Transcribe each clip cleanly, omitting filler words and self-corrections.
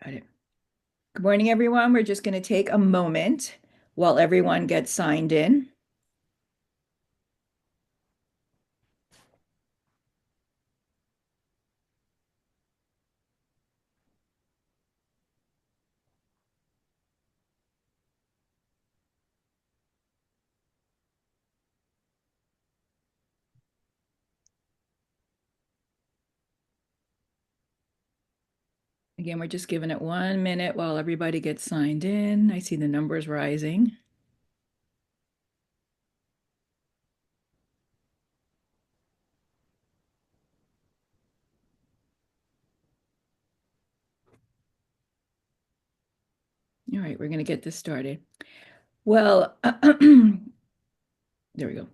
Got it. Good morning, everyone. We're just going to take a moment while everyone gets signed in. Again, we're just giving it 1 minute while everybody gets signed in. I see the numbers rising. All right, we're going to get this started. Well, there we go.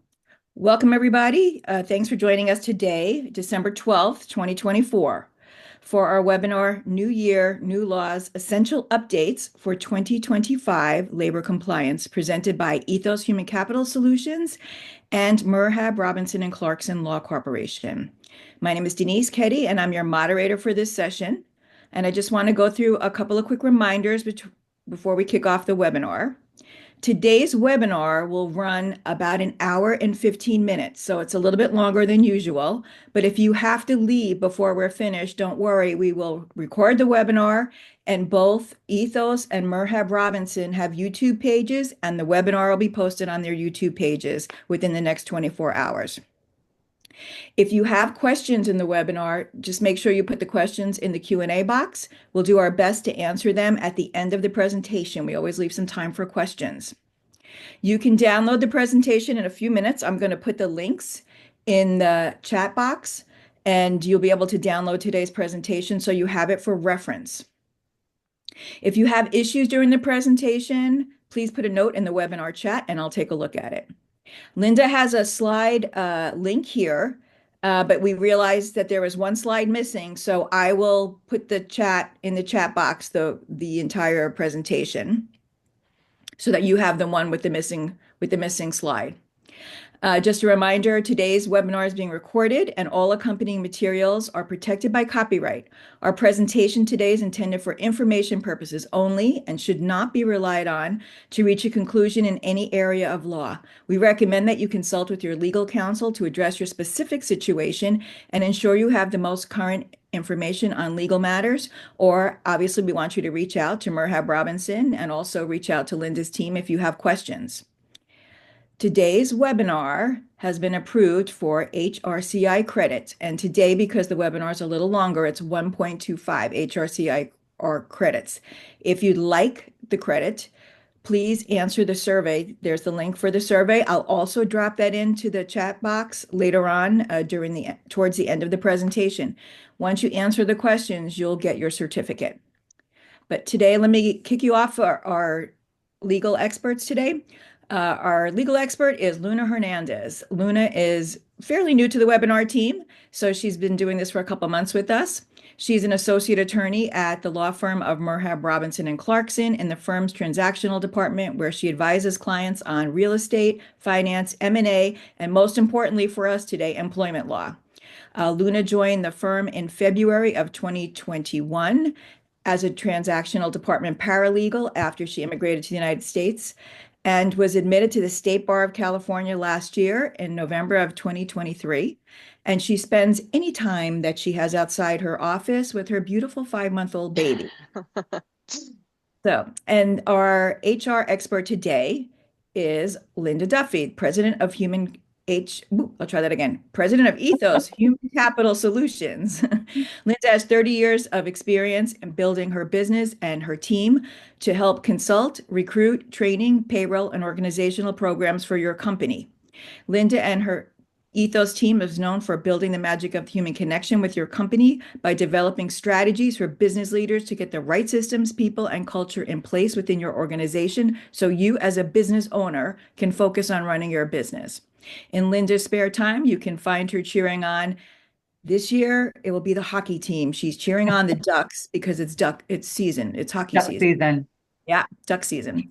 Welcome, everybody. Thanks for joining us today, December 12th, 2024, for our webinar, New Year, New Laws, Essential Updates for 2025 Labor Compliance, presented by Ethos Human Capital Solutions and Merhab, Robinson, and Clarkson Law Corporation. My name is Denise Keddy, and I'm your moderator for this session. And I just want to go through a couple of quick reminders before we kick off the webinar. Today's webinar will run about an hour and 15 minutes, so it's a little bit longer than usual. But if you have to leave before we're finished, don't worry. We will record the webinar, and both Ethos and Merhab Robinson have YouTube pages, and the webinar will be posted on their YouTube pages within the next 24 hours. If you have questions in the webinar, just make sure you put the questions in the Q&A box. We'll do our best to answer them at the end of the presentation. We always leave some time for questions. You can download the presentation in a few minutes. I'm going to put the links in the chat box, and you'll be able to download today's presentation so you have it for reference. If you have issues during the presentation, please put a note in the webinar chat, and I'll take a look at it. Linda has a slide link here, but we realized that there was one slide missing, so I will put the chat in the chat box, the entire presentation, so that you have the one with the missing slide. Just a reminder, today's webinar is being recorded and all accompanying materials are protected by copyright. Our presentation today is intended for information purposes only and should not be relied on to reach a conclusion in any area of law. We recommend that you consult with your legal counsel to address your specific situation and ensure you have the most current information on legal matters, or obviously we want you to reach out to Merhab Robinson and also reach out to Linda's team if you have questions. Today's webinar has been approved for HRCI credit, and today, because the webinar is a little longer, it's 1.25 HRCI credits. If you'd like the credit, please answer the survey. There's the link for the survey. I'll also drop that into the chat box later on towards the end of the presentation. Once you answer the questions, you'll get your certificate. But today, let me kick you off our legal experts today. Our legal expert is Luna Hernandez. Luna is fairly new to the webinar team, so she's been doing this for a couple months with us. She's an associate attorney at the law firm of Merhab, Robinson, and Clarkson in the firm's transactional department, where she advises clients on real estate, finance, M&A, and most importantly for us today, employment law. Luna joined the firm in February of 2021 as a transactional department paralegal after she immigrated to the United States, and was admitted to the State Bar of California last year in November of 2023. And she spends any time that she has outside her office with her beautiful 5-month-old baby. And our HR expert today is Linda Duffy, President of President of Ethos Human Capital Solutions. Linda has 30 years of experience in building her business and her team to help consult, recruit, training, payroll, and organizational programs for your company. Linda and her Ethos team is known for building the magic of human connection with your company by developing strategies for business leaders to get the right systems, people, and culture in place within your organization so you as a business owner can focus on running your business. In Linda's spare time, you can find her cheering on. This year, it will be the hockey team. She's cheering on the Ducks because it's season. It's hockey season. Yeah, duck season.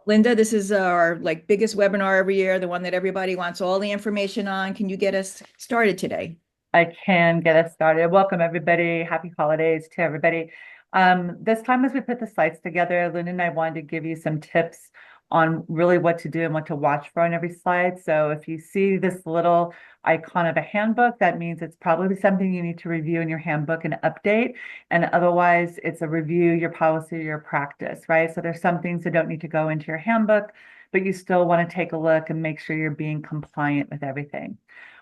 Linda, this is our biggest webinar every year, the one that everybody wants all the information on. Can you get us started today? I can get us started. Welcome, everybody. Happy holidays to everybody. This time as we put the slides together, Luna and I wanted to give you some tips on really what to do and what to watch for on every slide. So if you see this little icon of a handbook, that means it's probably something you need to review in your handbook and update. And otherwise, it's a review, your policy, your practice, right? So there's some things that don't need to go into your handbook, but you still want to take a look and make sure you're being compliant with everything.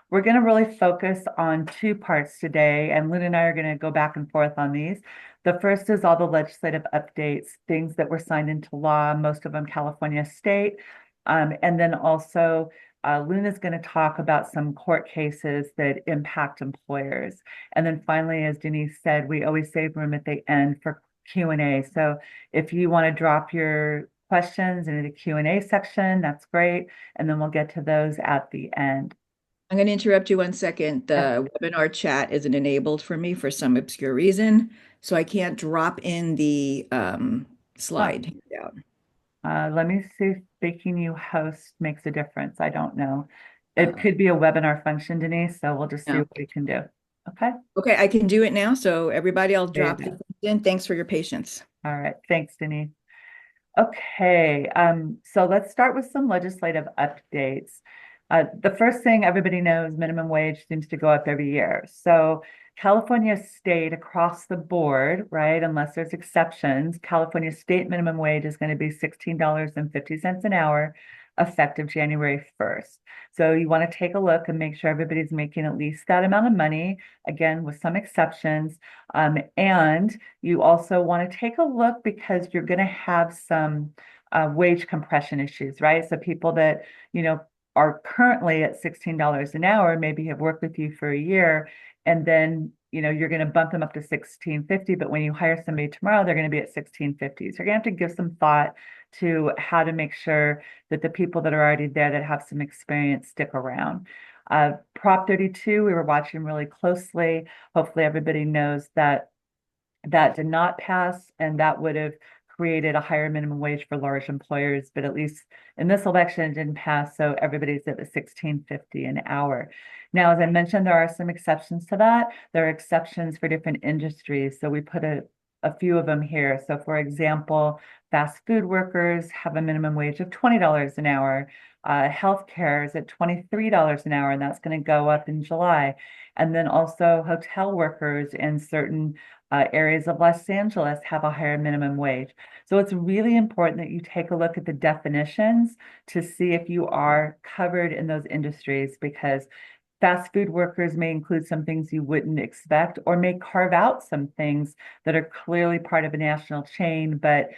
We're going to really focus on two parts today, and Luna and I are going to go back and forth on these. The first is all the legislative updates, things that were signed into law, most of them California state. And then also, Luna's going to talk about some court cases that impact employers. And then finally, as Denise said, we always save room at the end for Q&A. So if you want to drop your questions into the Q&A section, that's great. And then we'll get to those at the end. I'm going to interrupt you 1 second. The webinar chat isn't enabled for me for some obscure reason, so I can't drop in the Huh. slide handout. Let me see if making you host makes a difference. I don't know. It Uh, could be a webinar function, Denise, so we'll just see no. what we can do. Okay, Okay, I can do it now. So everybody, I'll there you drop this go. in. Thanks for your patience. All right, thanks, Denise. Okay, so let's start with some legislative updates. The first thing everybody knows, minimum wage seems to go up every year. So California state across the board, right, unless there's exceptions, California state minimum wage is going to be $16.50 an hour effective January 1st. So you want to take a look and make sure everybody's making at least that amount of money, again, with some exceptions. And you also want to take a look because you're going to have some wage compression issues, right? So people that, you know, are currently at $16 an hour, maybe have worked with you for a year, and then, you know, you're going to bump them up to 16.50, but when you hire somebody tomorrow, they're going to be at 16.50. So you're going to have to give some thought to how to make sure that the people that are already there that have some experience stick around. Prop 32, we were watching really closely. Hopefully everybody knows that that did not pass, and that would have created a higher minimum wage for large employers. But at least in this election, it didn't pass, so everybody's at the 16.50 an hour. Now, as I mentioned, there are some exceptions to that. There are exceptions for different industries, so we put a few of them here. So, for example, fast food workers have a minimum wage of $20 an hour. Healthcare is at $23 an hour, and that's going to go up in July. And then also hotel workers in certain areas of Los Angeles have a higher minimum wage. So it's really important that you take a look at the definitions to see if you are covered in those industries, because fast food workers may include some things you wouldn't expect, or may carve out some things that are clearly part of a national chain, but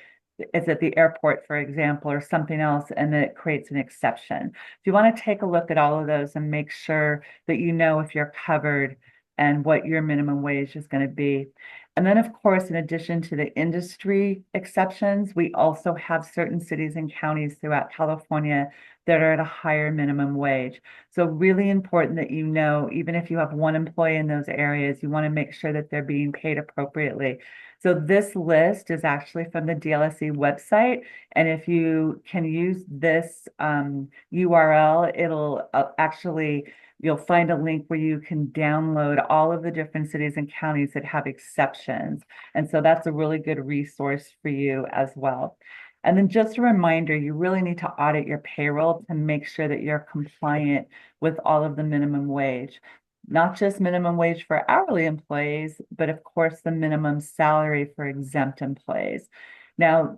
it's at the airport, for example, or something else, and then it creates an exception. So you want to take a look at all of those and make sure that you know if you're covered and what your minimum wage is going to be. And then, of course, in addition to the industry exceptions, we also have certain cities and counties throughout California that are at a higher minimum wage. So really important that you know, even if you have one employee in those areas, you want to make sure that they're being paid appropriately. So this list is actually from the DLSE website. And if you can use this URL, it'll actually you'll find a link where you can download all of the different cities and counties that have exceptions. And so that's a really good resource for you as well. And then just a reminder, you really need to audit your payroll to make sure that you're compliant with all of the minimum wage. Not just minimum wage for hourly employees, but of course the minimum salary for exempt employees. Now,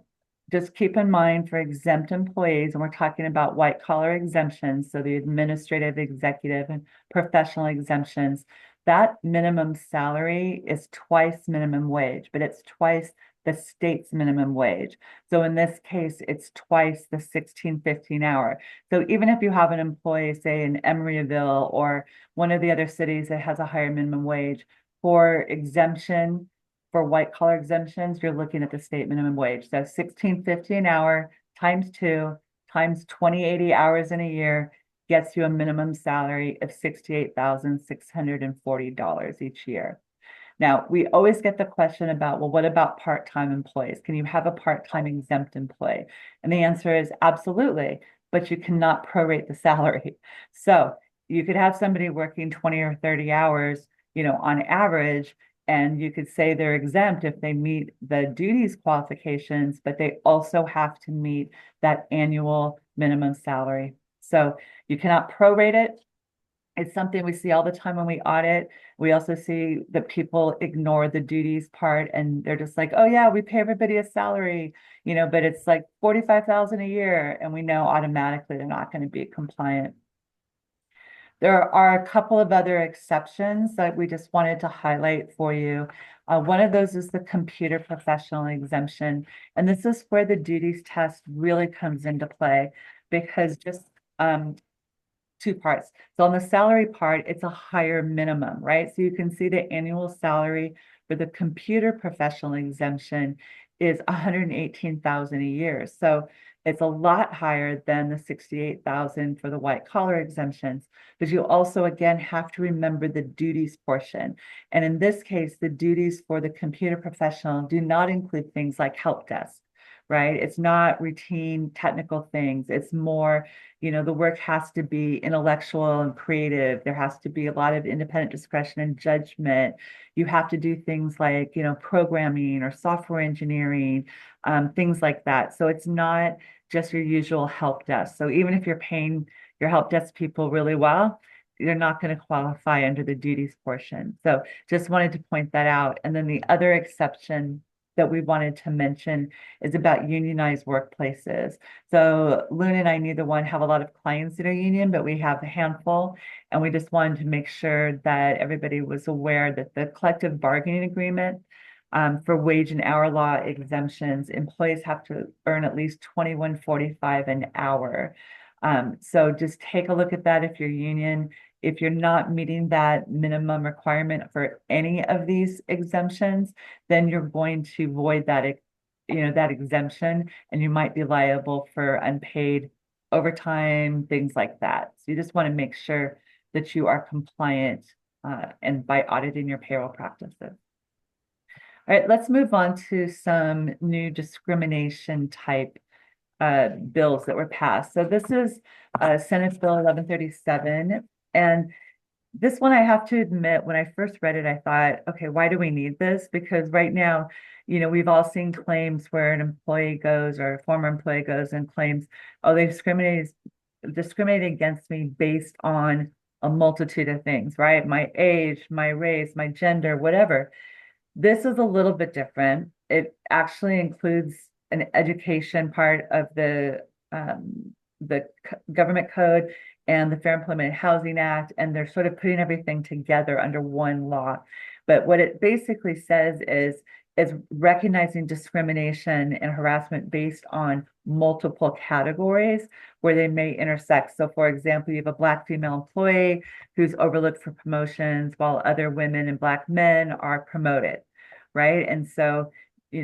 just keep in mind for exempt employees, and we're talking about white collar exemptions, so the administrative, executive, and professional exemptions, that minimum salary is twice minimum wage, but it's twice the state's minimum wage. So in this case, it's twice the 16.50 an hour. So even if you have an employee, say in Emeryville or one of the other cities that has a higher minimum wage, for exemption, for white collar exemptions, you're looking at the state minimum wage. So 16.50 an hour times two times 2080 hours in a year gets you a minimum salary of $68,640 each year. Now, we always get the question about, well, what about part-time employees? Can you have a part-time exempt employee? And the answer is absolutely, but you cannot prorate the salary. So you could have somebody working 20 or 30 hours, you know, on average, And you could say they're exempt if they meet the duties qualifications, but they also have to meet that annual minimum salary. So you cannot prorate it. It's something we see all the time when we audit. We also see that people ignore the duties part and they're just like, oh yeah, we pay everybody a salary, but it's like 45,000 a year, and we know automatically they're not going to be compliant. There are a couple of other exceptions that we just wanted to highlight for you. One of those is the computer professional exemption. And this is where the duties test really comes into play, because just two parts. So on the salary part, it's a higher minimum, right? So you can see the annual salary for the computer professional exemption is 118,000 a year. So it's a lot higher than the 68,000 for the white collar exemptions. But you also, again, have to remember the duties portion. And in this case, the duties for the computer professional do not include things like help desk, right? It's not routine technical things. It's more, the work has to be intellectual and creative. There has to be a lot of independent discretion and judgment. You have to do things like, programming or software engineering, things like that. So it's not just your usual help desk. So even if you're paying your help desk people really well, you're not going to qualify under the duties portion. So just wanted to point that out. And then the other exception that we wanted to mention is about unionized workplaces. So Luna and I, neither one have a lot of clients that are union, but we have a handful. And we just wanted to make sure that everybody was aware that the collective bargaining agreement for wage and hour law exemptions, employees have to earn at least $21.45 an hour. So just take a look at that if you're union. If you're not meeting that minimum requirement for any of these exemptions, then you're going to void that exemption, and you might be liable for unpaid overtime, things like that. So you just want to make sure that you are compliant and by auditing your payroll practices. All right, let's move on to some new discrimination type bills that were passed. So this is Senate Bill 1137. And this one, I have to admit, when I first read it, I thought, okay, why do we need this? Because right now, we've all seen claims where an employee goes or a former employee goes and claims, oh, they discriminated against me based on a multitude of things, right? My age, my race, my gender, whatever. This is a little bit different. It actually includes an education part of the government code and the Fair Employment and Housing Act, and they're sort of putting everything together under one law. But what it basically says is recognizing discrimination and harassment based on multiple categories where they may intersect. So for example, you have a Black female employee who's overlooked for promotions while other women and Black men are promoted, right? And so,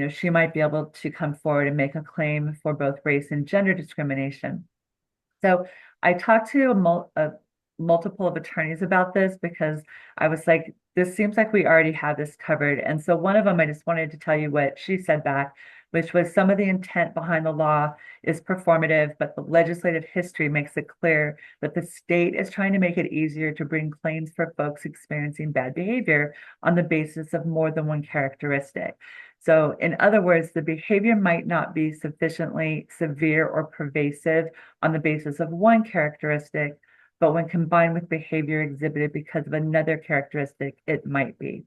she might be able to come forward and make a claim for both race and gender discrimination. So I talked to multiple of attorneys about this because I was like, this seems like we already have this covered. And so one of them, I just wanted to tell you what she said back, which was some of the intent behind the law is performative, but the legislative history makes it clear that the state is trying to make it easier to bring claims for folks experiencing bad behavior on the basis of more than one characteristic. So in other words, the behavior might not be sufficiently severe or pervasive on the basis of one characteristic, but when combined with behavior exhibited because of another characteristic, it might be.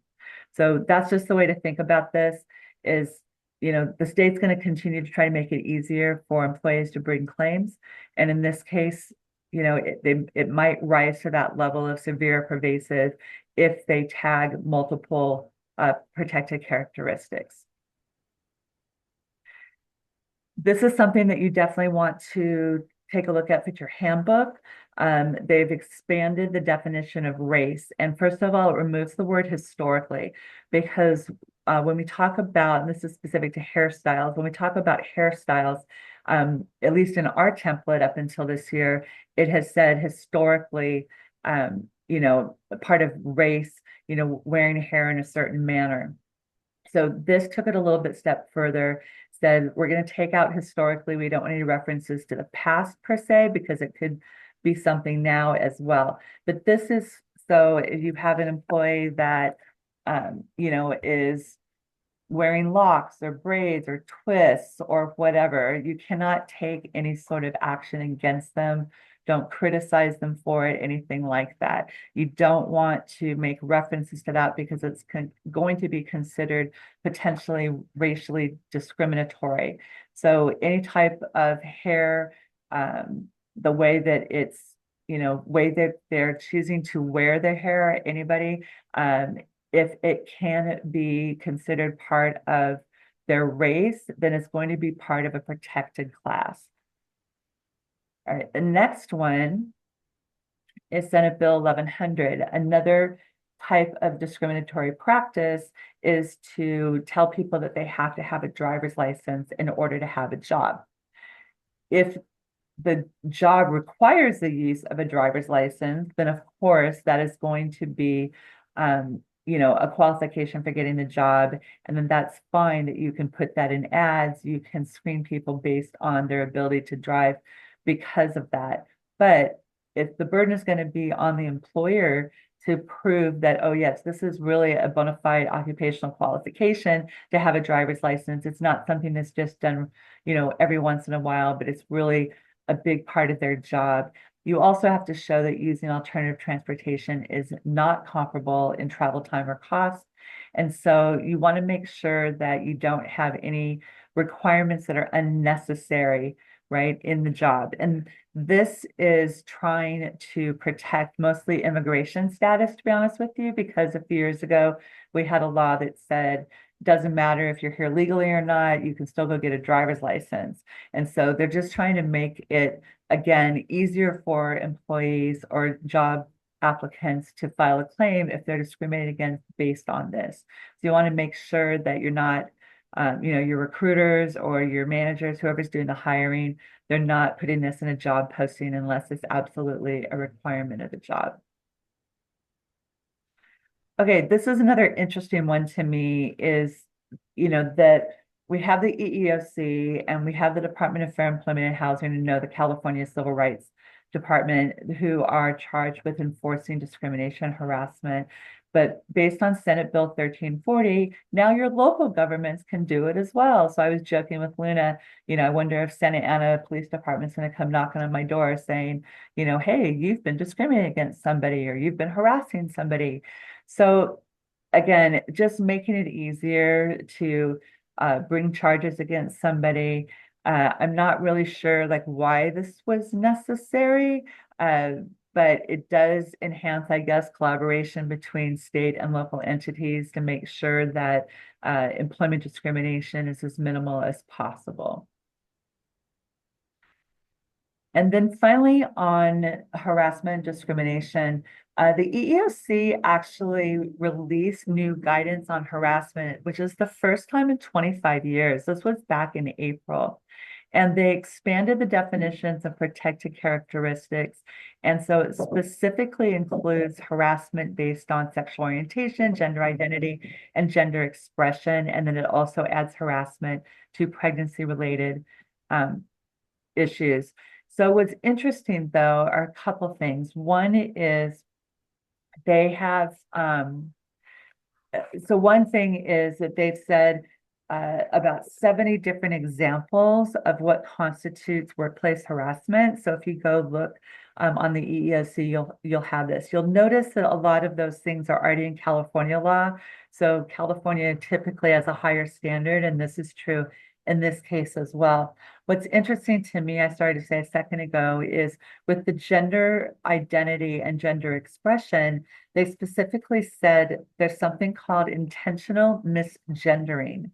So that's just the way to think about this is, the state's going to continue to try to make it easier for employees to bring claims. And in this case, it might rise to that level of severe or pervasive if they tag multiple protected characteristics. This is something that you definitely want to take a look at with your handbook. They've expanded the definition of race. And first of all, it removes the word historically, because when we talk about, and this is specific to hairstyles, when we talk about hairstyles, at least in our template up until this year, it has said historically, part of race, wearing hair in a certain manner. So this took it a little bit step further, said we're going to take out historically. We don't want any references to the past per se, because it could be something now as well. But this is, so if you have an employee that is wearing locks or braids or twists or whatever. You cannot take any sort of action against them. Don't criticize them for it, anything like that. You don't want to make references to that because it's going to be considered potentially racially discriminatory. So any type of hair, the way that it's, way that they're choosing to wear their hair, anybody, if it can be considered part of their race, then it's going to be part of a protected class. All right, the next one is Senate Bill 1100. Another type of discriminatory practice is to tell people that they have to have a driver's license in order to have a job. If the job requires the use of a driver's license, then of course that is going to be a qualification for getting the job. And then that's fine that you can put that in ads. You can screen people based on their ability to drive because of that. But if the burden is going to be on the employer to prove that, oh, yes, this is really a bona fide occupational qualification to have a driver's license. It's not something that's just done, every once in a while, but it's really a big part of their job. You also have to show that using alternative transportation is not comparable in travel time or cost. And so you want to make sure that you don't have any requirements that are unnecessary, right, in the job. And this is trying to protect mostly immigration status, to be honest with you, because a few years ago, we had a law that said, doesn't matter if you're here legally or not, you can still go get a driver's license. And so they're just trying to make it, again, easier for employees or job applicants to file a claim if they're discriminated against based on this. So you want to make sure that you're not, your recruiters or your managers, whoever's doing the hiring, they're not putting this in a job posting unless it's absolutely a requirement of the job. Okay, this is another interesting one to me is, that we have the EEOC and we have the Department of Fair Employment and Housing, and the California Civil Rights Department, who are charged with enforcing discrimination, harassment. But based on Senate Bill 1340, now your local governments can do it as well. So I was joking with Luna, I wonder if Santa Ana Police Department's going to come knocking on my door saying, hey, you've been discriminating against somebody or you've been harassing somebody. So again, just making it easier to bring charges against somebody. I'm not really sure why this was necessary, but it does enhance, I guess, collaboration between state and local entities to make sure that employment discrimination is as minimal as possible. And then finally, on harassment and discrimination, the EEOC actually released new guidance on harassment, which is the first time in 25 years. This was back in April. And they expanded the definitions of protected characteristics. And so it specifically includes harassment based on sexual orientation, gender identity, and gender expression. And then it also adds harassment to pregnancy-related issues. So what's interesting, though, are a couple things. One is they have, so one thing is that they've said about 70 different examples of what constitutes workplace harassment. So if you go look on the EEOC, you'll have this. You'll notice that a lot of those things are already in California law. So California typically has a higher standard, and this is true in this case as well. What's interesting to me, I started to say a second ago, is with the gender identity and gender expression, they specifically said there's something called intentional misgendering.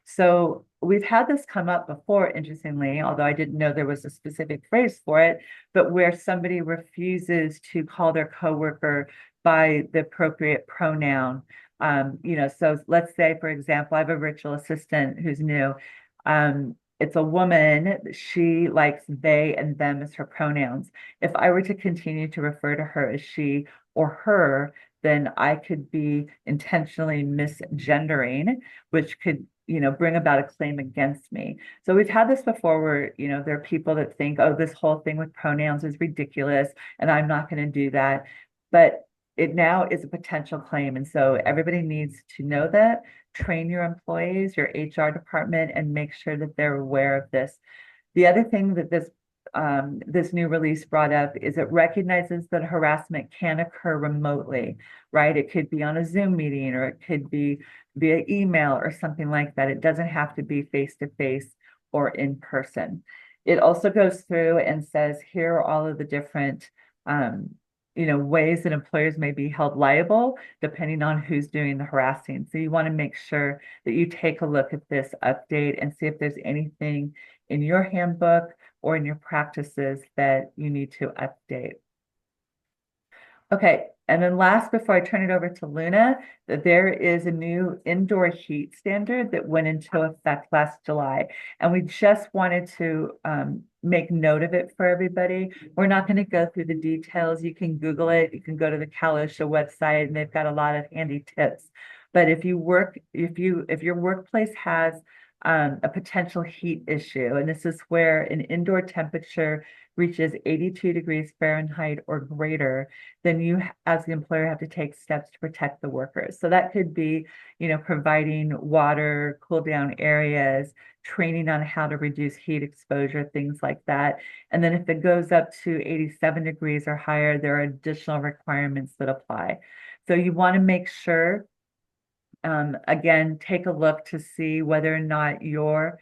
So we've had this come up before, interestingly, although I didn't know there was a specific phrase for it, but where somebody refuses to call their coworker by the appropriate pronoun. So let's say, for example, I have a virtual assistant who's new. It's a woman. She likes they and them as her pronouns. If I were to continue to refer to her as she or her, then I could be intentionally misgendering, which could, bring about a claim against me. So we've had this before where, there are people that think, oh, this whole thing with pronouns is ridiculous, and I'm not going to do that. But it now is a potential claim. And so everybody needs to know that, train your employees, your HR department, and make sure that they're aware of this. The other thing that this new release brought up is it recognizes that harassment can occur remotely, right? It could be on a Zoom meeting, or it could be via email or something like that. It doesn't have to be face-to-face or in person. It also goes through and says, here are all of the different ways that employers may be held liable depending on who's doing the harassing. So you want to make sure that you take a look at this update and see if there's anything in your handbook or in your practices that you need to update. Okay, and then last, before I turn it over to Luna, there is a new indoor heat standard that went into effect last July. And we just wanted to make note of it for everybody. We're not going to go through the details. You can Google it. You can go to the CalOSHA website, and they've got a lot of handy tips. But if your workplace has a potential heat issue, and this is where an indoor temperature reaches 82 degrees Fahrenheit or greater, then you, as the employer, have to take steps to protect the workers. So that could be, providing water, cool down areas, training on how to reduce heat exposure, things like that. And then if it goes up to 87 degrees or higher, there are additional requirements that apply. So you want to make sure, again, take a look to see whether or not you're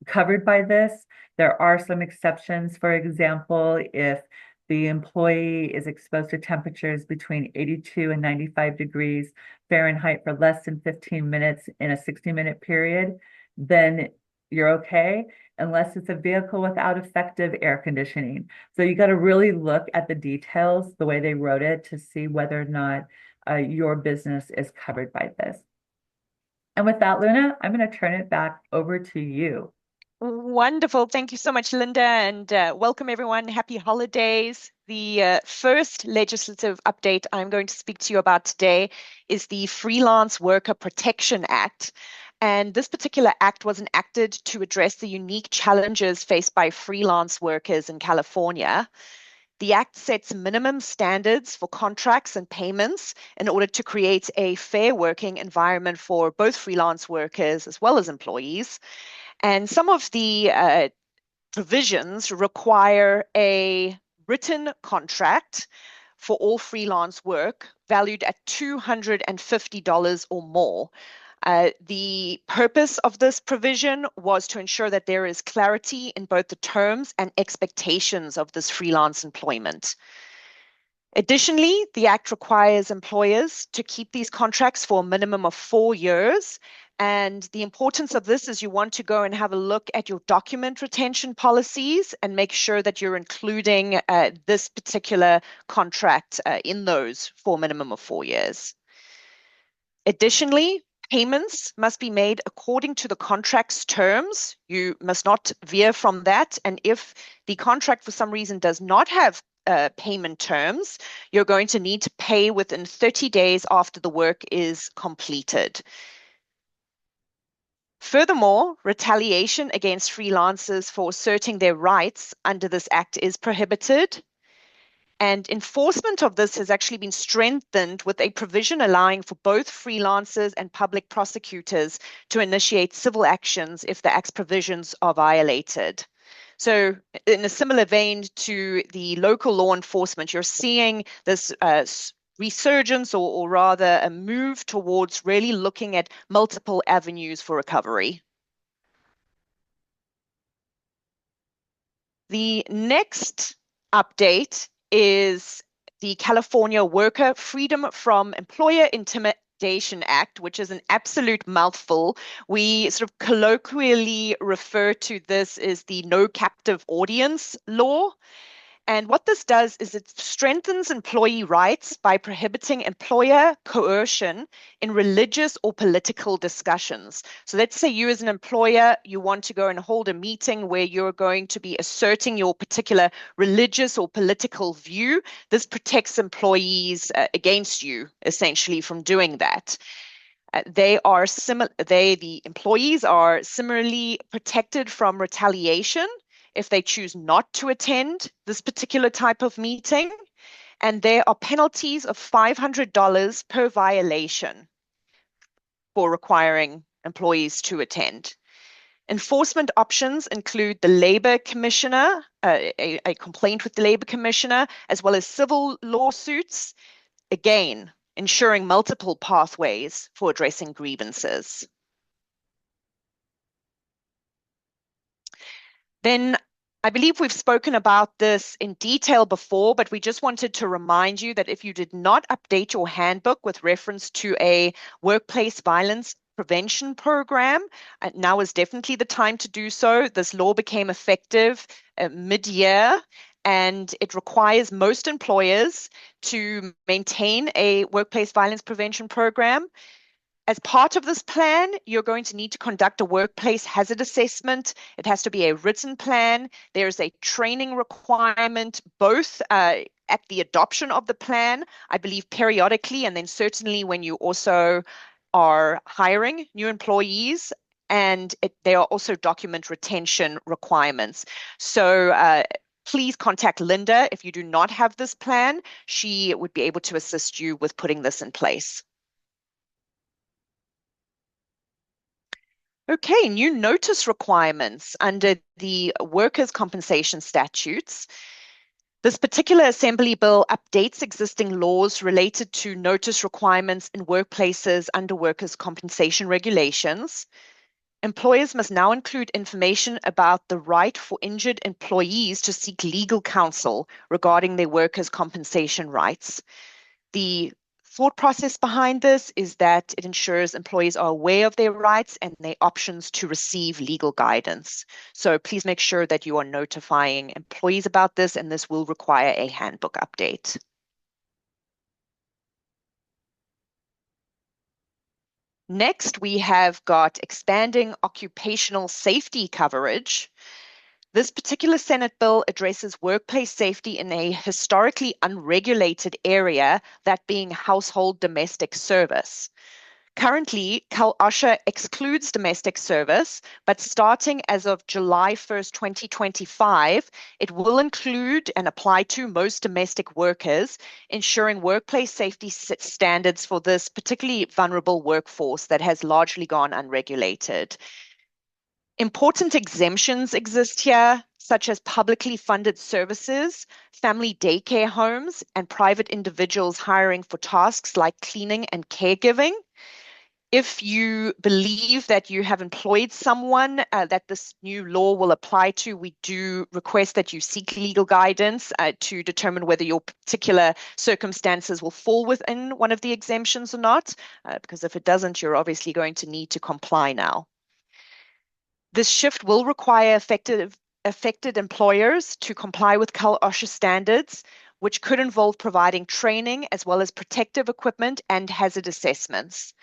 covered by this. There are some exceptions. For example, if the employee is exposed to temperatures between 82 and 95 degrees Fahrenheit for less than 15 minutes in a 60-minute period, then you're okay, unless it's a vehicle without effective air conditioning. So you got to really look at the details, the way they wrote it, to see whether or not your business is covered by this. And with that, Luna, I'm going to turn it back over to you. Wonderful. Thank you so much, Linda, and welcome everyone. Happy holidays. The first legislative update I'm going to speak to you about today is the Freelance Worker Protection Act. And this particular act was enacted to address the unique challenges faced by freelance workers in California. The act sets minimum standards for contracts and payments in order to create a fair working environment for both freelance workers as well as employees. And some of the provisions require a written contract for all freelance work valued at $250 or more. The purpose of this provision was to ensure that there is clarity in both the terms and expectations of this freelance employment. Additionally, the Act requires employers to keep these contracts for a minimum of 4 years. And the importance of this is you want to go and have a look at your document retention policies and make sure that you're including this particular contract in those for a minimum of 4 years. Additionally, payments must be made according to the contract's terms. You must not veer from that. And if the contract for some reason does not have payment terms, you're going to need to pay within 30 days after the work is completed. Furthermore, retaliation against freelancers for asserting their rights under this act is prohibited. And enforcement of this has actually been strengthened with a provision allowing for both freelancers and public prosecutors to initiate civil actions if the act's provisions are violated. So in a similar vein to the local law enforcement, you're seeing this resurgence or rather a move towards really looking at multiple avenues for recovery. The next update is the California Worker Freedom from Employer Intimidation Act, which is an absolute mouthful. We sort of colloquially refer to this as the no captive audience law. And what this does is it strengthens employee rights by prohibiting employer coercion in religious or political discussions. So let's say you as an employer, you want to go and hold a meeting where you're going to be asserting your particular religious or political view. This protects employees against you, essentially, from doing that. The employees are similarly protected from retaliation if they choose not to attend this particular type of meeting. and there are penalties of $500 per violation for requiring employees to attend. Enforcement options include the Labor Commissioner, a complaint with the Labor Commissioner, as well as civil lawsuits, again, ensuring multiple pathways for addressing grievances. Then I believe we've spoken about this in detail before, but we just wanted to remind you that if you did not update your handbook with reference to a workplace violence prevention program, now is definitely the time to do so. This law became effective mid-year, and it requires most employers to maintain a workplace violence prevention program. As part of this plan, you're going to need to conduct a workplace hazard assessment. It has to be a written plan. There's a training requirement, both at the adoption of the plan, I believe periodically, and then certainly when you also are hiring new employees, and there are also document retention requirements. So please contact Linda if you do not have this plan. She would be able to assist you with putting this in place. Okay, new notice requirements under the workers' compensation statutes. This particular Assembly bill updates existing laws related to notice requirements in workplaces under workers' compensation regulations. Employers must now include information about the right for injured employees to seek legal counsel regarding their workers' compensation rights. The thought process behind this is that it ensures employees are aware of their rights and their options to receive legal guidance. So please make sure that you are notifying employees about this, and this will require a handbook update. Next, we have got expanding occupational safety coverage. This particular Senate bill addresses workplace safety in a historically unregulated area, that being household domestic service. Currently, CalOSHA excludes domestic service, but starting as of July 1st, 2025, it will include and apply to most domestic workers, ensuring workplace safety standards for this particularly vulnerable workforce that has largely gone unregulated. Important exemptions exist here, such as publicly funded services, family daycare homes, and private individuals hiring for tasks like cleaning and caregiving. If you believe that you have employed someone that this new law will apply to, we do request that you seek legal guidance to determine whether your particular circumstances will fall within one of the exemptions or not, because if it doesn't, you're obviously going to need to comply now. This shift will require affected employers to comply with CalOSHA standards, which could involve providing training as well as protective equipment and hazard assessments.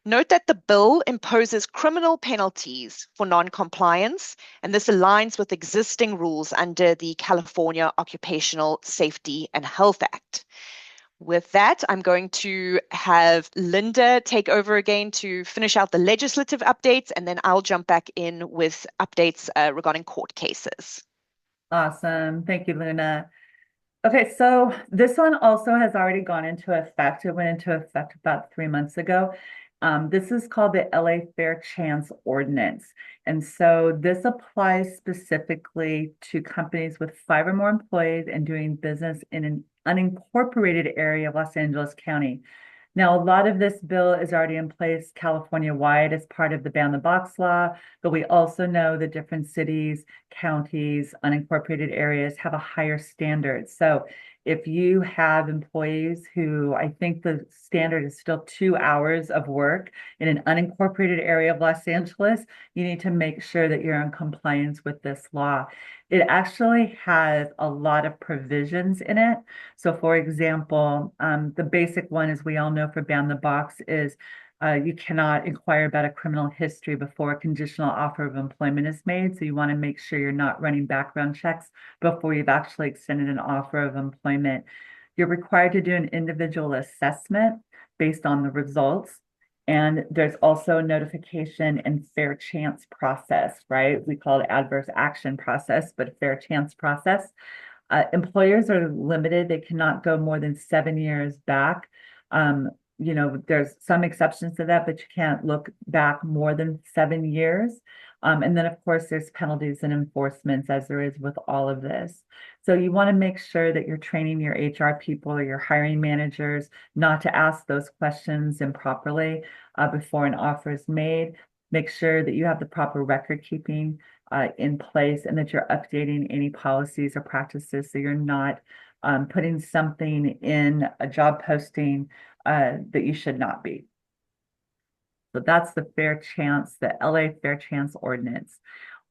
Note that the bill imposes criminal penalties for non-compliance, and this aligns with existing rules under the California Occupational Safety and Health Act. With that, I'm going to have Linda take over again to finish out the legislative updates, and then I'll jump back in with updates regarding court cases. Awesome. Thank you, Luna. Okay, so this one also has already gone into effect. It went into effect about 3 months ago. This is called the LA Fair Chance Ordinance. And so this applies specifically to companies with 5 or more employees and doing business in an unincorporated area of Los Angeles County. Now, a lot of this bill is already in place California-wide as part of the Ban the Box law, but we also know that different cities, counties, unincorporated areas have a higher standard. So if you have employees who, I think the standard is still 2 hours of work in an unincorporated area of Los Angeles, you need to make sure that you're in compliance with this law. It actually has a lot of provisions in it. So for example, the basic one, as we all know for Ban the Box, is you cannot inquire about a criminal history before a conditional offer of employment is made. So you want to make sure you're not running background checks before you've actually extended an offer of employment. You're required to do an individual assessment based on the results. And there's also a notification and fair chance process, right? We call it adverse action process, but fair chance process. Employers are limited. They cannot go more than 7 years back. There's some exceptions to that, but you can't look back more than 7 years. And then, of course, there's penalties and enforcements, as there is with all of this. So you want to make sure that you're training your HR people or your hiring managers not to ask those questions improperly before an offer is made. Make sure that you have the proper record keeping in place and that you're updating any policies or practices so you're not putting something in a job posting that you should not be. So that's the the LA Fair Chance Ordinance.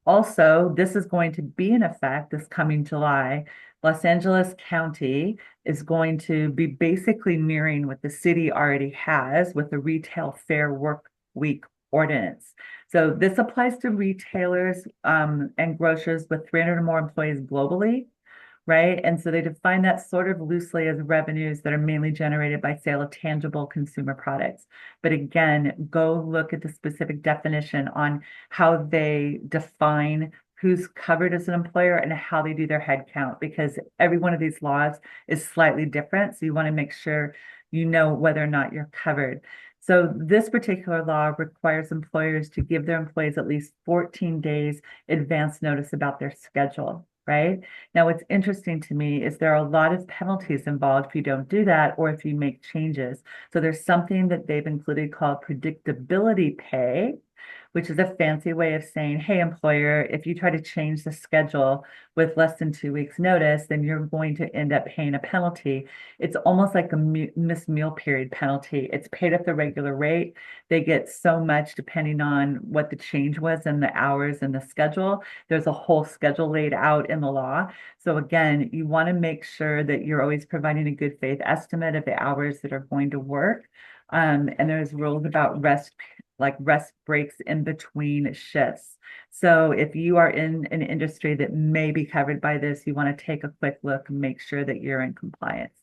Also, this is going to be in effect this coming July. Los Angeles County is going to be basically mirroring what the city already has with the Retail Fair Work Week Ordinance. So this applies to retailers and grocers with 300 or more employees globally, right? And so they define that sort of loosely as revenues that are mainly generated by sale of tangible consumer products. But again, go look at the specific definition on how they define who's covered as an employer and how they do their head count, because every one of these laws is slightly different. So you want to make sure you know whether or not you're covered. So this particular law requires employers to give their employees at least 14 days advance notice about their schedule. Right? Now, what's interesting to me is there are a lot of penalties involved if you don't do that or if you make changes. So there's something that they've included called predictability pay, which is a fancy way of saying, hey, employer, if you try to change the schedule with less than 2 weeks notice, then you're going to end up paying a penalty. It's almost like a missed meal period penalty. It's paid at the regular rate. They get so much depending on what the change was in the hours and the schedule. There's a whole schedule laid out in the law. So again, you want to make sure that you're always providing a good faith estimate of the hours that are going to work. And there's rules about rest breaks in between shifts. So if you are in an industry that may be covered by this, you want to take a quick look and make sure that you're in compliance.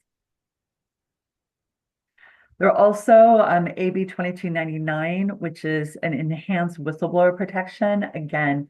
There are also AB 2299, which is an enhanced whistleblower protection. Again,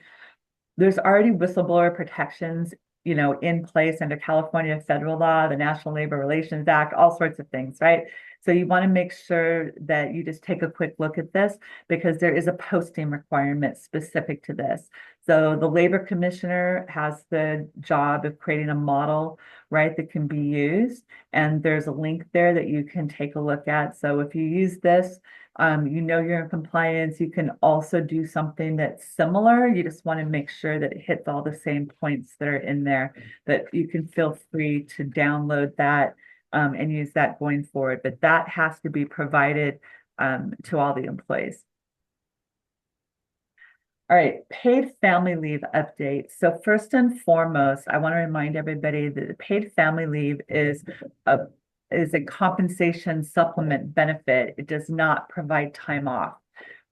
there's already whistleblower protections in place under California federal law, the National Labor Relations Act, all sorts of things, right? So you want to make sure that you just take a quick look at this because there is a posting requirement specific to this. So the labor commissioner has the job of creating a model, right, that can be used. And there's a link there that you can take a look at. So if you use this, you're in compliance. You can also do something that's similar. You just want to make sure that it hits all the same points that are in there, but you can feel free to download that and use that going forward. But that has to be provided to all the employees. All right, paid family leave update. So first and foremost, I want to remind everybody that paid family leave is a compensation supplement benefit. It does not provide time off,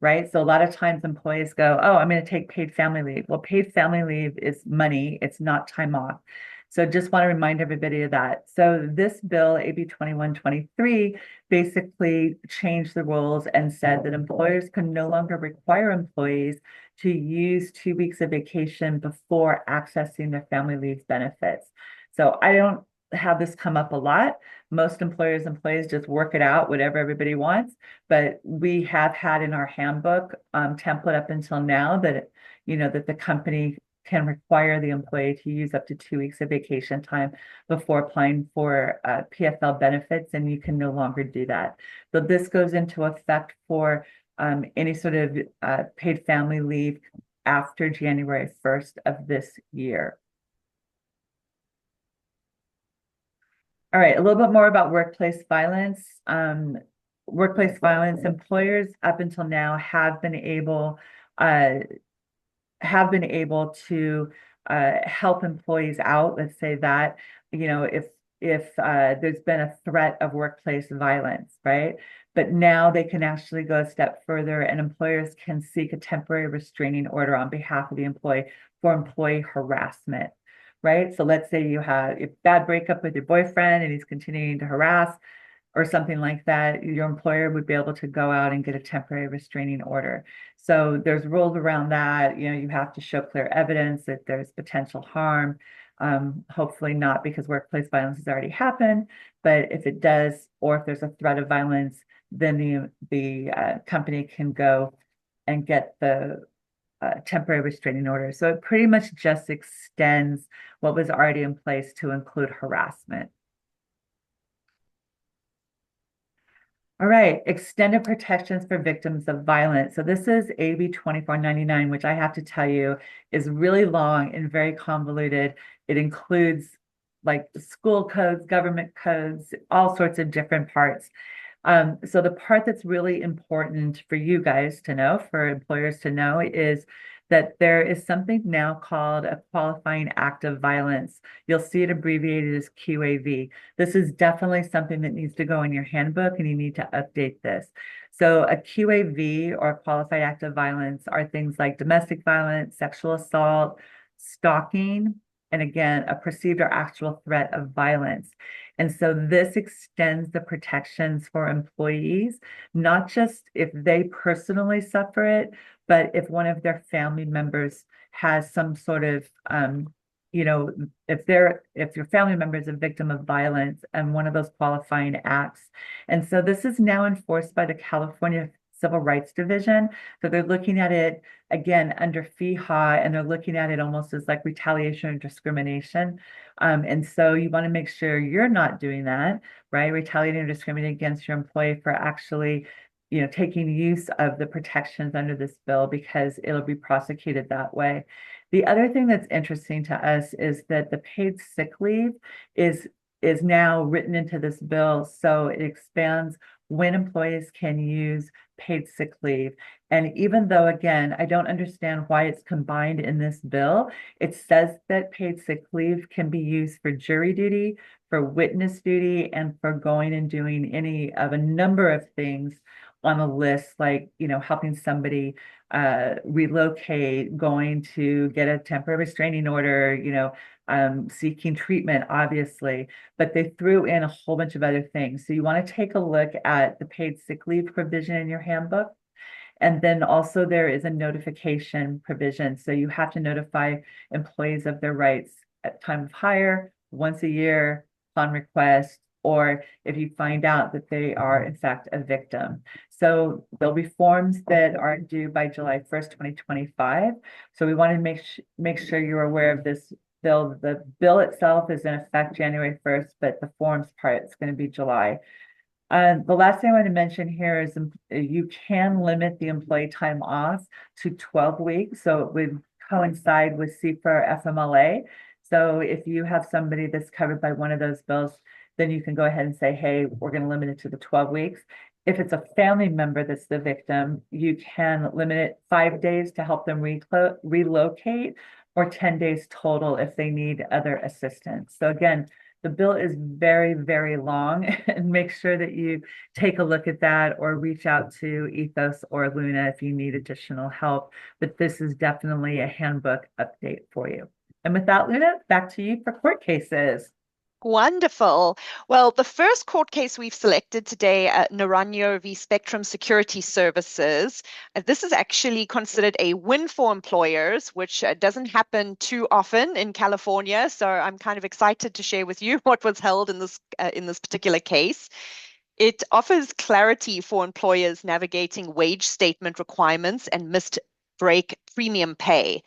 right? So a lot of times employees go, oh, I'm going to take paid family leave. Well, paid family leave is money. It's not time off. So just want to remind everybody of that. So this bill, AB 2123, basically changed the rules and said that employers can no longer require employees to use 2 weeks of vacation before accessing their family leave benefits. So I don't have this come up a lot. Most employers and employees just work it out, whatever everybody wants. But we have had in our handbook template up until now that, that the company can require the employee to use up to 2 weeks of vacation time before applying for PFL benefits, and you can no longer do that. So this goes into effect for any sort of paid family leave after January 1st of this year. All right, a little bit more about workplace violence. Workplace violence, employers up until now have been able to help employees out. Let's say that, if there's been a threat of workplace violence, right? But now they can actually go a step further and employers can seek a temporary restraining order on behalf of the employee for employee harassment, right? So let's say you have a bad breakup with your boyfriend and he's continuing to harass or something like that, your employer would be able to go out and get a temporary restraining order. So there's rules around that. You have to show clear evidence that there's potential harm. Hopefully not, because workplace violence has already happened. But if it does, or if there's a threat of violence, then the company can go and get the temporary restraining order. So it pretty much just extends what was already in place to include harassment. All right, extended protections for victims of violence. So this is AB 2499, which I have to tell you is really long and very convoluted. It includes like school codes, government codes, all sorts of different parts. So the part that's really important for you guys to know, for employers to know, is that there is something now called a qualifying act of violence. You'll see it abbreviated as QAV. This is definitely something that needs to go in your handbook, and you need to update this. So a QAV, or a qualified act of violence, are things like domestic violence, sexual assault, stalking, and again, a perceived or actual threat of violence. And so this extends the protections for employees, not just if they personally suffer it, but if one of their family members has some sort of, if your family member is a victim of violence and one of those qualifying acts. And so this is now enforced by the California Civil Rights Division. So they're looking at it again under FEHA, and they're looking at it almost as like retaliation or discrimination. And so you want to make sure you're not doing that, right? Retaliating or discriminating against your employee for actually, taking use of the protections under this bill, because it'll be prosecuted that way. The other thing that's interesting to us is that the paid sick leave is now written into this bill. So it expands when employees can use paid sick leave. And even though, again, I don't understand why it's combined in this bill, it says that paid sick leave can be used for jury duty, for witness duty, and for going and doing any of a number of things on a list, like, helping somebody relocate, going to get a temporary restraining order, seeking treatment, obviously, but they threw in a whole bunch of other things. So you want to take a look at the paid sick leave provision in your handbook. And then also there is a notification provision. So you have to notify employees of their rights at time of hire, once a year, upon request, or if you find out that they are in fact a victim. So there'll be forms that are due by July 1st, 2025. So we want to make sure you're aware of this bill. The bill itself is in effect January 1st, but the forms part is going to be July. The last thing I want to mention here is you can limit the employee time off to 12 weeks. So it would coincide with CFR FMLA. So if you have somebody that's covered by one of those bills, then you can go ahead and say, hey, we're going to limit it to the 12 weeks. If it's a family member that's the victim, you can limit it 5 days to help them relocate, or 10 days total if they need other assistance. So again, the bill is very, very long, and make sure that you take a look at that or reach out to Ethos or Luna if you need additional help. But this is definitely a handbook update for you. And with that, Luna, back to you for court cases. Wonderful. Well, the first court case we've selected today, Naranjo v. Spectrum Security Services, this is actually considered a win for employers, which doesn't happen too often in California. So I'm kind of excited to share with you what was held in this particular case. It offers clarity for employers navigating wage statement requirements and missed break premium pay.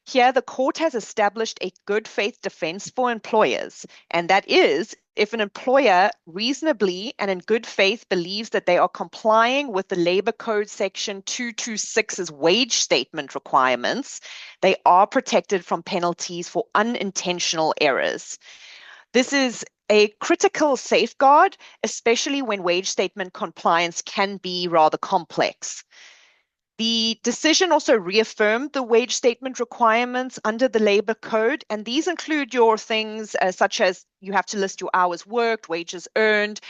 Here, the court has established a good faith defense for employers, and that is if an employer reasonably and in good faith believes that they are complying with the Labor Code Section 226's wage statement requirements, they are protected from penalties for unintentional errors. This is a critical safeguard, especially when wage statement compliance can be rather complex. The decision also reaffirmed the wage statement requirements under the Labor Code, and these include your things such as you have to list your hours worked, wages earned.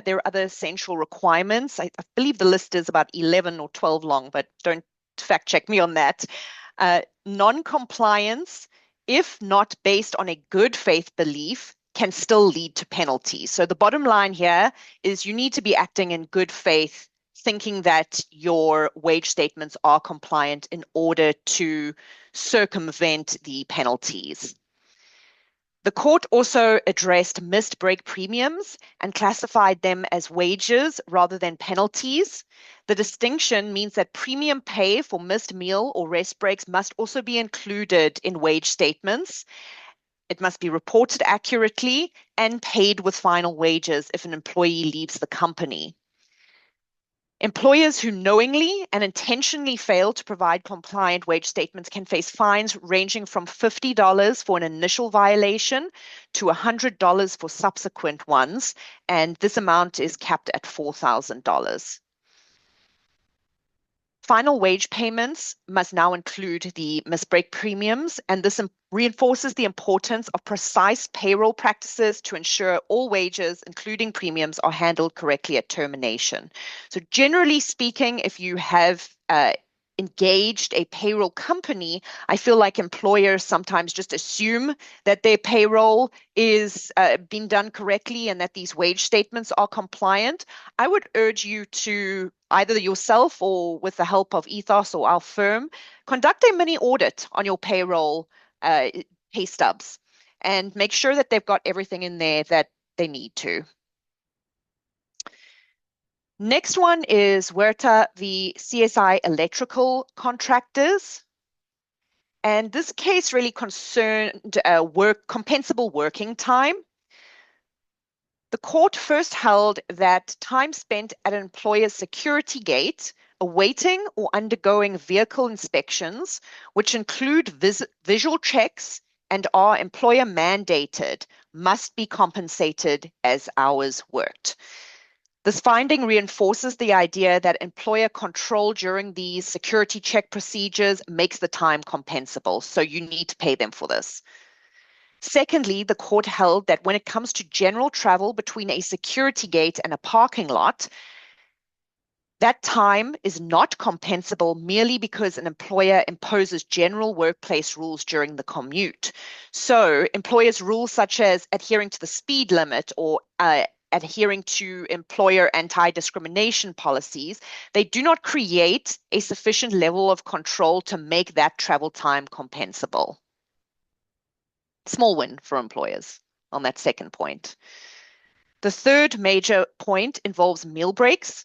There are other essential requirements. I believe the list is about 11 or 12 long, but don't fact check me on that. Non-compliance, if not based on a good faith belief, can still lead to penalties. So the bottom line here is you need to be acting in good faith, thinking that your wage statements are compliant in order to circumvent the penalties. The court also addressed missed break premiums and classified them as wages rather than penalties. The distinction means that premium pay for missed meal or rest breaks must also be included in wage statements. It must be reported accurately and paid with final wages if an employee leaves the company. Employers who knowingly and intentionally fail to provide compliant wage statements can face fines ranging from $50 for an initial violation to $100 for subsequent ones, and this amount is capped at $4,000. Final wage payments must now include the missed break premiums, and this reinforces the importance of precise payroll practices to ensure all wages, including premiums, are handled correctly at termination. So generally speaking, if you have engaged a payroll company, I feel like employers sometimes just assume that their payroll is being done correctly and that these wage statements are compliant. I would urge you to either yourself or with the help of Ethos or our firm, conduct a mini audit on your payroll pay stubs and make sure that they've got everything in there that they need to. Next one is Huerta v. CSI Electrical Contractors. And this case really concerned compensable working time. The court first held that time spent at an employer's security gate awaiting or undergoing vehicle inspections, which include visual checks and are employer mandated, must be compensated as hours worked. This finding reinforces the idea that employer control during these security check procedures makes the time compensable, so you need to pay them for this. Secondly, the court held that when it comes to general travel between a security gate and a parking lot, that time is not compensable merely because an employer imposes general workplace rules during the commute. So employers' rules such as adhering to the speed limit or adhering to employer anti-discrimination policies, they do not create a sufficient level of control to make that travel time compensable. Small win for employers on that second point. The third major point involves meal breaks.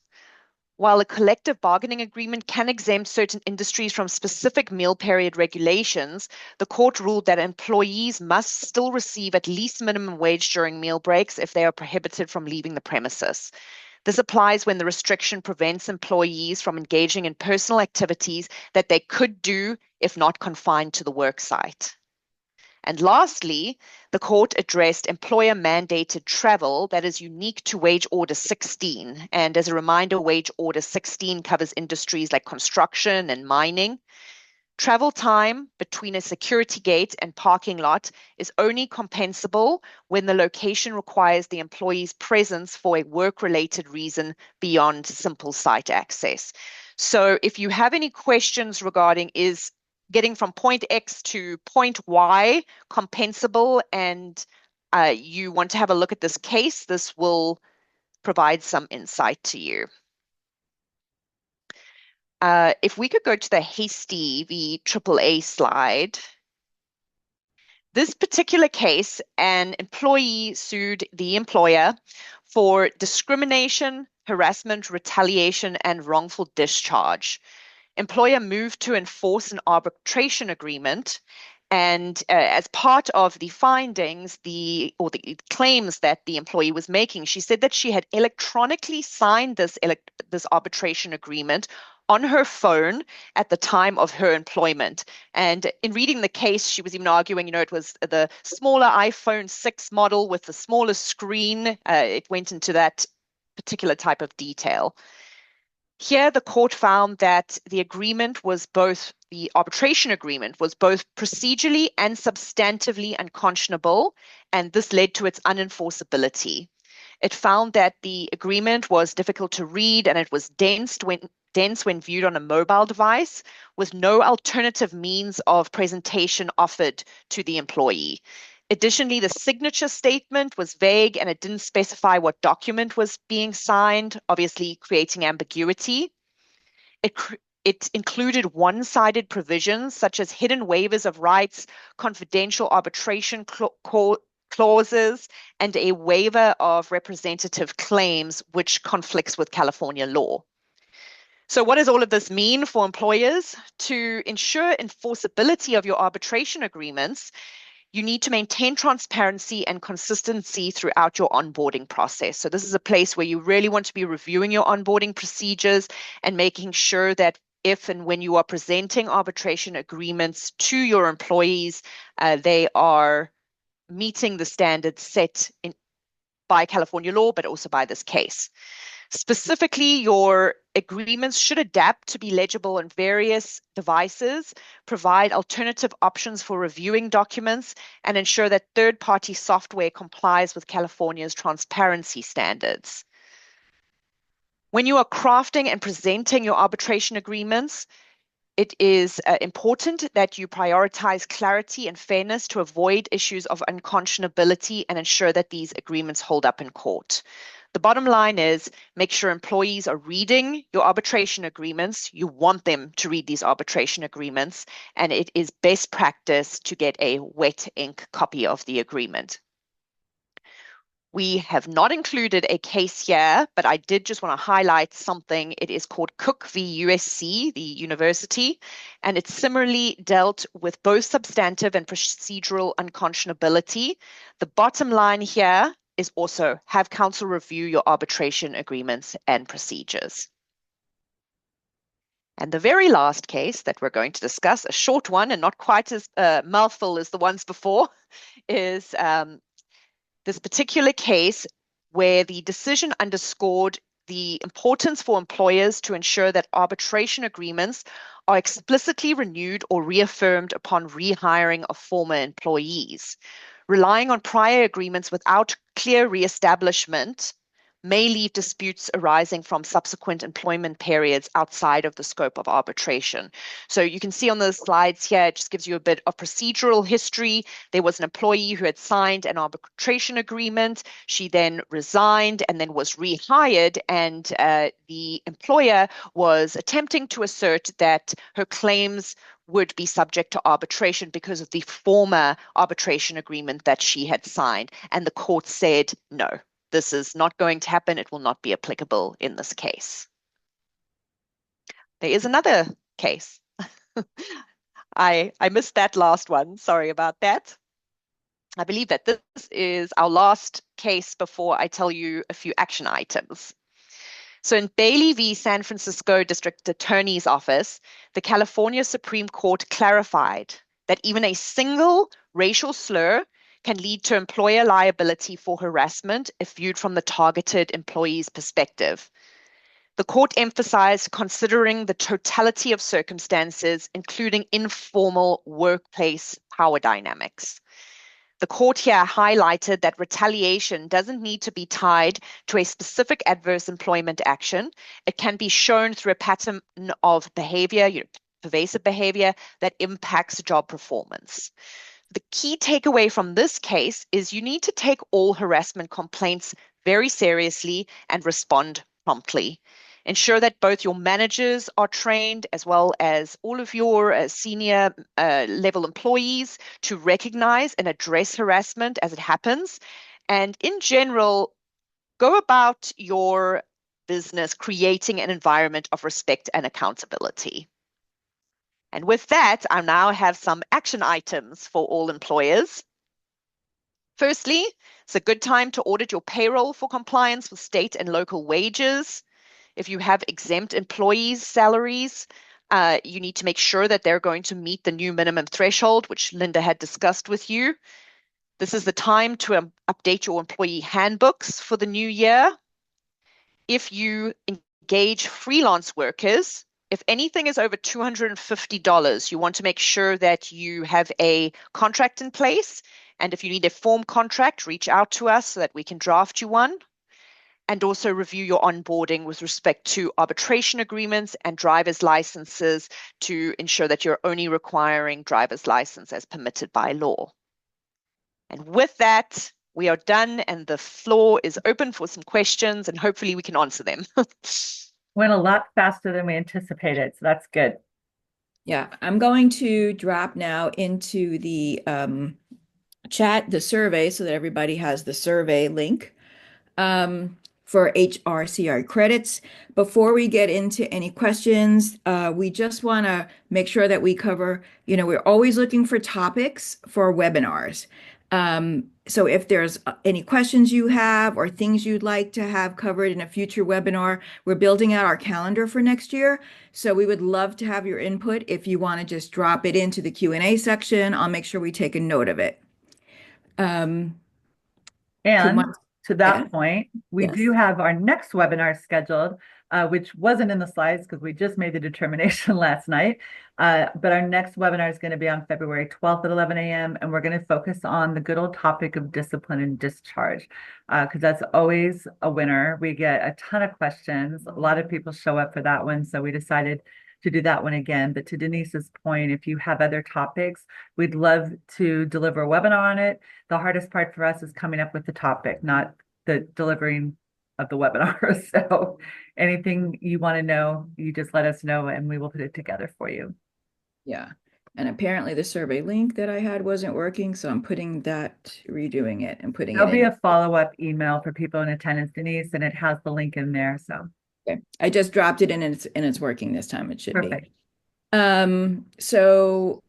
While a collective bargaining agreement can exempt certain industries from specific meal period regulations, the court ruled that employees must still receive at least minimum wage during meal breaks if they are prohibited from leaving the premises. This applies when the restriction prevents employees from engaging in personal activities that they could do if not confined to the work site. And lastly, the court addressed employer-mandated travel that is unique to Wage Order 16. And as a reminder, Wage Order 16 covers industries like construction and mining. Travel time between a security gate and parking lot is only compensable when the location requires the employee's presence for a work-related reason beyond simple site access. So if you have any questions regarding is getting from point X to point Y compensable and you want to have a look at this case, this will provide some insight to you. If we could go to the Hasty v. AAA slide. This particular case, an employee sued the employer for discrimination, harassment, retaliation, and wrongful discharge. Employer moved to enforce an arbitration agreement, and as part of the findings, the claims that the employee was making, she said that she had electronically signed this arbitration agreement on her phone at the time of her employment. And in reading the case, she was even arguing, it was the smaller iPhone 6 model with the smaller screen. It went into that particular type of detail. Here, the court found that the arbitration agreement was both procedurally and substantively unconscionable, and this led to its unenforceability. It found that the agreement was difficult to read and it was dense when viewed on a mobile device, with no alternative means of presentation offered to the employee. Additionally, the signature statement was vague and it didn't specify what document was being signed, obviously creating ambiguity. It included one-sided provisions such as hidden waivers of rights, confidential arbitration clauses, and a waiver of representative claims, which conflicts with California law. So what does all of this mean for employers? To ensure enforceability of your arbitration agreements, you need to maintain transparency and consistency throughout your onboarding process. So this is a place where you really want to be reviewing your onboarding procedures and making sure that if and when you are presenting arbitration agreements to your employees, they are meeting the standards set by California law, but also by this case. Specifically, your agreements should adapt to be legible on various devices, provide alternative options for reviewing documents, and ensure that third-party software complies with California's transparency standards. When you are crafting and presenting your arbitration agreements, it is important that you prioritize clarity and fairness to avoid issues of unconscionability and ensure that these agreements hold up in court. The bottom line is make sure employees are reading your arbitration agreements. You want them to read these arbitration agreements, and it is best practice to get a wet ink copy of the agreement. We have not included a case here, but I did just want to highlight something. It is called Cook v. USC, the university, and it similarly dealt with both substantive and procedural unconscionability. The bottom line here is also have counsel review your arbitration agreements and procedures. And the very last case that we're going to discuss, a short one and not quite as mouthful as the ones before, is this particular case where the decision underscored the importance for employers to ensure that arbitration agreements are explicitly renewed or reaffirmed upon rehiring of former employees. Relying on prior agreements without clear reestablishment may leave disputes arising from subsequent employment periods outside of the scope of arbitration. So you can see on the slides here, it just gives you a bit of procedural history. There was an employee who had signed an arbitration agreement. She then resigned and then was rehired, and the employer was attempting to assert that her claims would be subject to arbitration because of the former arbitration agreement that she had signed. And the court said, no, this is not going to happen. It will not be applicable in this case. There is another case. I missed that last one. Sorry about that. I believe that this is our last case before I tell you a few action items. So in Bailey v. San Francisco District Attorney's Office, the California Supreme Court clarified that even a single racial slur can lead to employer liability for harassment if viewed from the targeted employee's perspective. The court emphasized considering the totality of circumstances, including informal workplace power dynamics. The court here highlighted that retaliation doesn't need to be tied to a specific adverse employment action. It can be shown through a pattern of behavior, pervasive behavior that impacts job performance. The key takeaway from this case is you need to take all harassment complaints very seriously and respond promptly. Ensure that both your managers are trained as well as all of your senior level employees to recognize and address harassment as it happens. And in general, go about your business creating an environment of respect and accountability. And with that, I now have some action items for all employers. Firstly, it's a good time to audit your payroll for compliance with state and local wages. If you have exempt employees' salaries, you need to make sure that they're going to meet the new minimum threshold, which Linda had discussed with you. This is the time to update your employee handbooks for the new year. If you engage freelance workers, if anything is over $250, you want to make sure that you have a contract in place. And if you need a form contract, reach out to us so that we can draft you one. And also review your onboarding with respect to arbitration agreements and driver's licenses to ensure that you're only requiring driver's license as permitted by law. And with that, we are done and the floor is open for some questions and hopefully we can answer them. Went a lot faster than we anticipated, so that's good. Yeah, I'm going to drop now into the chat the survey so that everybody has the survey link for HRCR credits. Before we get into any questions, we just want to make sure that we cover, we're always looking for topics for webinars. So if there's any questions you have or things you'd like to have covered in a future webinar, we're building out our calendar for next year. So we would love to have your input. If you want to just drop it into the Q&A section, I'll make sure we take a note of it. Um, who And wants to to add? that point, we Yes. do have our next webinar scheduled, which wasn't in the slides because we just made the determination last night. But our next webinar is going to be on February 12th at 11 a.m. And we're going to focus on the good old topic of discipline and discharge, because that's always a winner. We get a ton of questions. A lot of people show up for that one. So we decided to do that one again. But to Denise's point, if you have other topics, we'd love to deliver a webinar on it. The hardest part for us is coming up with the topic, not the delivering of the webinar. So anything you want to know, you just let us know and we will put it together for you. Yeah. And apparently the survey link that I had wasn't working, so I'm redoing it and putting it There'll be in. a follow-up email for people in attendance, Denise, and it has the link in there. So Okay. I just dropped it in and it's working this time. It should be. perfect. So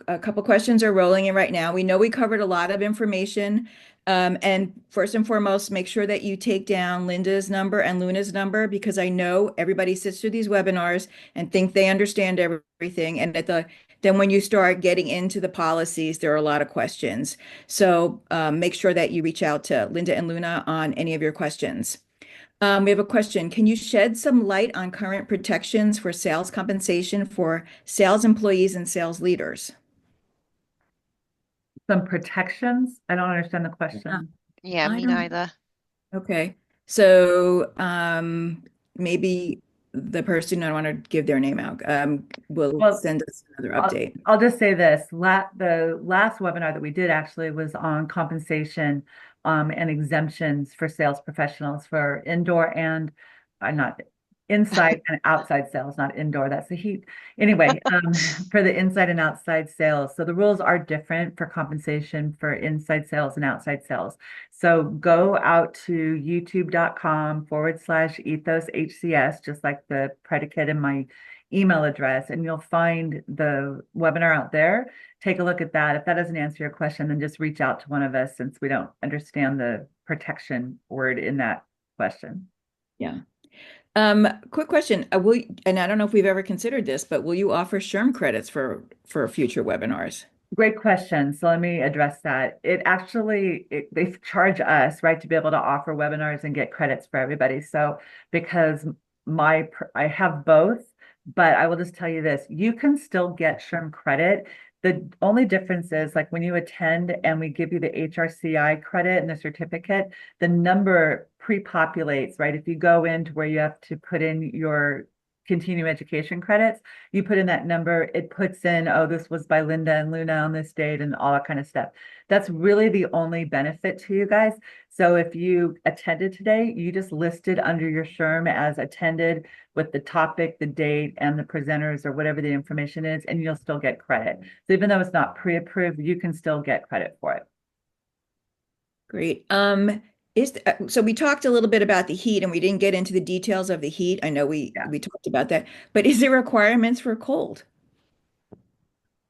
a couple questions are rolling in right now. We know we covered a lot of information. And first and foremost, make sure that you take down Linda's number and Luna's number because I know everybody sits through these webinars and think they understand everything. And then when you start getting into the policies, there are a lot of questions. So make sure that you reach out to Linda and Luna on any of your questions. We have a question. Can you shed some light on current protections for sales compensation for sales employees and sales leaders? Some protections. I don't understand the Yeah. question. Yeah, I me don't. neither. Okay. So maybe the person, I don't want to give their name out, will Well, send us another I'll, update. I'll just say this. The last webinar that we did actually was on compensation and exemptions for sales professionals for indoor and not inside and outside sales, not indoor. That's the heat. Anyway, for the inside and outside sales. So the rules are different for compensation for inside sales and outside sales. So go out to youtube.com/ethos HCS, just like the predicate in my email address, and you'll find the webinar out there. Take a look at that. If that doesn't answer your question, then just reach out to one of us since we don't understand the protection word in that question. Yeah. Quick question. And I don't know if we've ever considered this, but will you offer SHRM credits for future webinars? Great question. So let me address that. They charge us, right, to be able to offer webinars and get credits for everybody. So because I have both, but I will just tell you this, you can still get SHRM credit. The only difference is like when you attend and we give you the HRCI credit and the certificate, the number pre-populates, right? If you go into where you have to put in your continuing education credits, you put in that number, it puts in, oh, this was by Linda and Luna on this date and all that kind of stuff. That's really the only benefit to you guys. So if you attended today, you just listed under your SHRM as attended with the topic, the date, and the presenters or whatever the information is, and you'll still get credit. So even though it's not pre-approved, you can still get credit for it. Great. So we talked a little bit about the heat and we didn't get into the details of the heat. I know Yeah. we talked about that, but is there requirements for cold?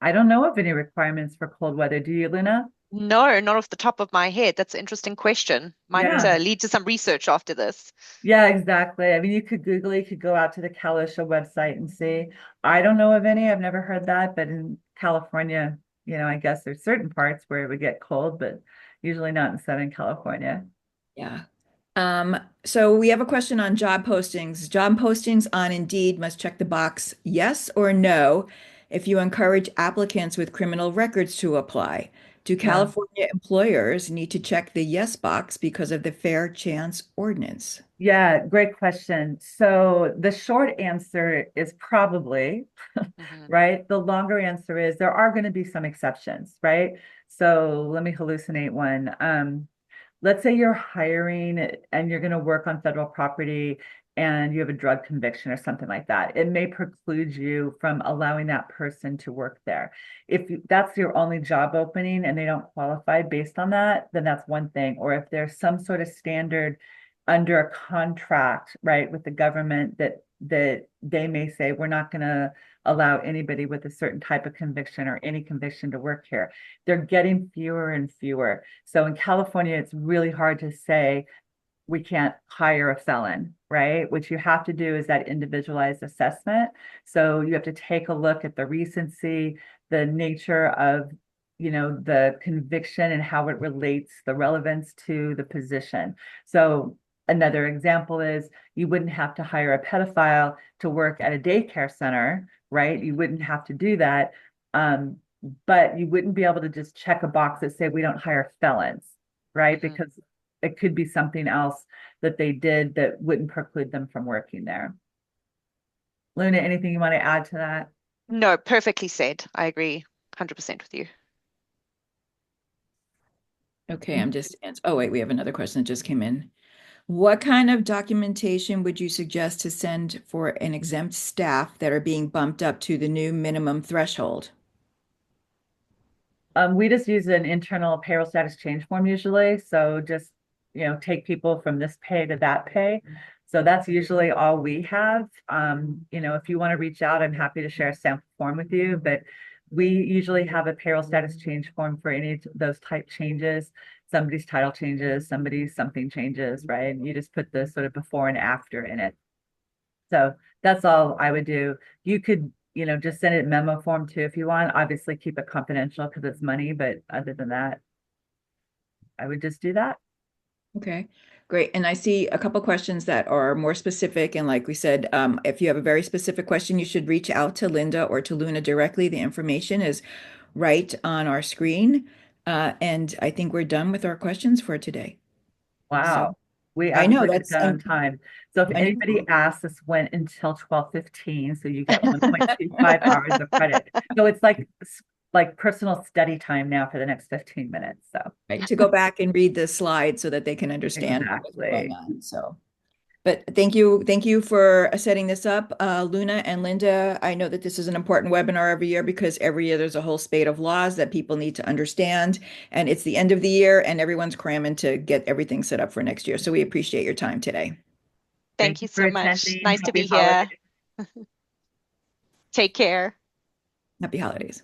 I don't know of any requirements for cold weather. Do you, Luna? No, not off the top of my head. That's an interesting question. Might Yeah. lead to some research after this. Yeah, exactly. I mean, you could Google, you could go out to the CalOSHA website and see. I don't know of any. I've never heard that, but in California, I guess there's certain parts where it would get cold, but usually not in Southern California. Yeah. So we have a question on job postings. Job postings on Indeed must check the box yes or no if you encourage applicants with criminal records to apply. Do Yeah. California employers need to check the yes box because of the Fair Chance Ordinance? Yeah, great question. So the short answer is probably, Mhm. right? The longer answer is there are going to be some exceptions, right? So let me hallucinate one. Let's say you're hiring and you're going to work on federal property and you have a drug conviction or something like that, it may preclude you from allowing that person to work there. If that's your only job opening and they don't qualify based on that, then that's one thing. Or if there's some sort of standard under a contract, right, with the government that they may say, we're not going to allow anybody with a certain type of conviction or any conviction to work here. They're getting fewer and fewer. So in California, it's really hard to say we can't hire a felon, right? What you have to do is that individualized assessment. So you have to take a look at the recency, the nature of, the conviction and how it relates, the relevance to the position. So another example is you wouldn't have to hire a pedophile to work at a daycare center, right? You wouldn't have to do that. But you wouldn't be able to just check a box that say we don't hire felons, right? Mhm. Because it could be something else that they did that wouldn't preclude them from working there. Luna, anything you want to add to that? No, perfectly said. I agree 100% with you. Okay, I'm just, oh wait, we have another question that just came in. What kind of documentation would you suggest to send for an exempt staff that are being bumped up to the new minimum threshold? We just use an internal payroll status change form usually. So just, take people from this pay to that pay. So that's usually all we have. If you want to reach out, I'm happy to share a sample form with you, but we usually have a payroll status change form for any of those type changes. Somebody's title changes, somebody's something changes, right? And you just put the sort of before and after in it. So that's all I would do. You could, just send it memo form too if you want. Obviously keep it confidential because it's money, but other than that, I would just do that. Okay, great. And I see a couple questions that are more specific. And like we said, if you have a very specific question, you should reach out to Linda or to Luna directly. The information is right on our screen. And I think we're done with our questions for today. So Wow. We I know absolutely got that's done on time. So if anybody unusual. asks, this went until 12:15, so you get 1.25 hours of credit. So it's like personal study time now for the next 15 minutes. So Right, to go back and read the slides so that they can understand what's going exactly. on. So, but thank you for setting this up, Luna and Linda. I know that this is an important webinar every year because every year there's a whole spate of laws that people need to understand, and it's the end of the year, and everyone's cramming to get everything set up for next year. So we appreciate your time today. Thank Thank you you for so much. attending. Nice to Happy be here. holidays. Take care. Happy holidays.